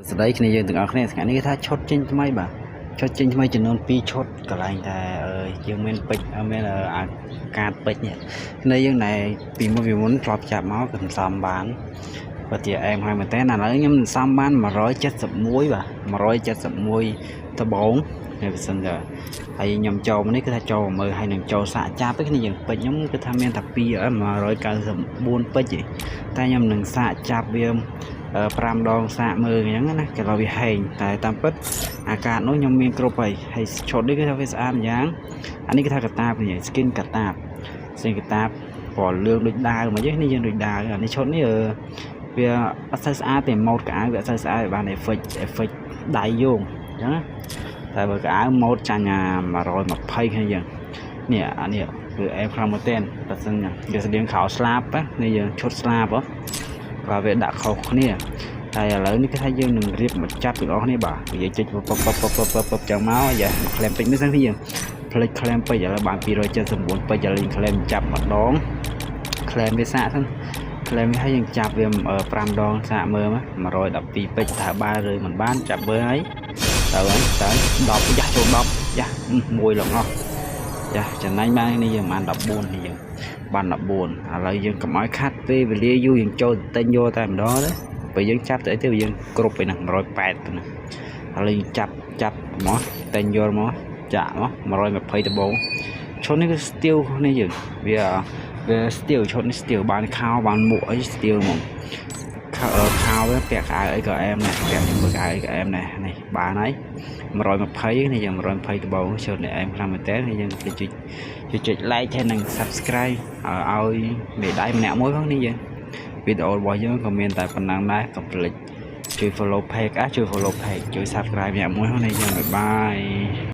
ស្ដីគ្នាយើងទាំងអស់គ្នាថ្ងៃនេះគេថាឈុតចេញថ្មីបាទឈុតចេញថ្មីចំនួន2ឈុតកន្លែងតែយើងមានពេជ្រមានអាកាតពេជ្រនេះគ្នាយើងណែពីមុនធ្លាប់ចាប់មកគឺសំបានបើជាអែមហើយមែនតើឥឡូវខ្ញុំសំបាន171បាទ171ដបងនេះបើសិនចាហើយខ្ញុំចូលមកនេះគឺថាចូលមើលហើយនឹងចូលសាកចាប់ទេគ្នាយើងពេជ្រខ្ញុំគឺថាមានតែ194ពេជ្រទេតែខ្ញុំនឹងសាកចាប់វា5ដងសាកមើលអញ្ចឹងណាគេថាវាហែងតែតាមពិតអាកាសនោះខ្ញុំមានគ្រប់ហើយឈុតនេះគឺថាវាស្អាតម្យ៉ាងអានេះគឺថាកតាបនេះ skin កតាប skin កតាបពណ៌លឿងដូចដាវមកនេះយើងដូចដាវអានេះឈុតនេះវាអត់សូវស្អាតទេម៉ូតកៅអៅវាអត់សូវស្អាតបាន effect ដៃយោងអញ្ចឹងណាតែបើកៅអៅម៉ូតចាញ់120គ្នាយើងនេះអានេះគឺអែមខ្លាំងមែនទែនបើសិនវាស្តៀងខោស្លាបនេះយើងឈុតស្លាបក៏វាដាក់ខុសគ្នាតែឥឡូវនេះគេថាយើងនឹងរៀបមកចាប់ទាំងអស់គ្នាបាទនិយាយចេញពឹបចឹងមកយ៉ាក្លែមពេជ្រនេះសិនគ្នាយើងផ្លេចក្លែមពេជ្រឥឡូវបាន279ពេជ្រឥឡូវក្លែមចាប់ម្ដងក្លែមវាសាកសិនក្លែមវាឲ្យយើងចាប់វា5ដងសាកមើល112ពេជ្រថាបានឬមិនបានចាប់មើលហើយទៅ10យ៉ាចូល10យ៉ាមួយឡើងអស់យ៉ាចំណេញបាននេះយើងបាន14នេះយើងបាន14ឥឡូវយើងកុំឲ្យខាត់ពេលវេលាយូរយើងចូលទិញយកតែម្ដងទៅពេលយើងចាប់ទៅយើងគ្រប់ទៅណា180ទៅណាឥឡូវចាប់មកទិញយកមកចាក់មក120ដបងឈុតនេះគឺស្ទៀវនេះយើងវាស្ទៀវឈុតនេះស្ទៀវបានខោបានមួកអីស្ទៀវហ្មងខោវាពាក់កៅអីក៏អែមដែរពាក់ជាមួយកៅអីក៏អែមដែរនេះបានហើយ120នេះយើង120ដបងឈុតនេះអែមខ្លាំងមែនតើយើងចុច like ហើយនិង subscribe ឲ្យមេដៃម្នាក់មួយផងនេះយើងវីដេអូរបស់យើងក៏មានតែប៉ុណ្ណឹងដែរកុំភ្លេចជួយ follow page ជួយ follow page ជួយ subscribe ម្នាក់មួយផងនេះយើងបាយបាយ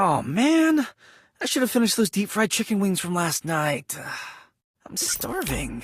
Oh man, I should have finished those deep fried chicken wings from last night. I'm starving.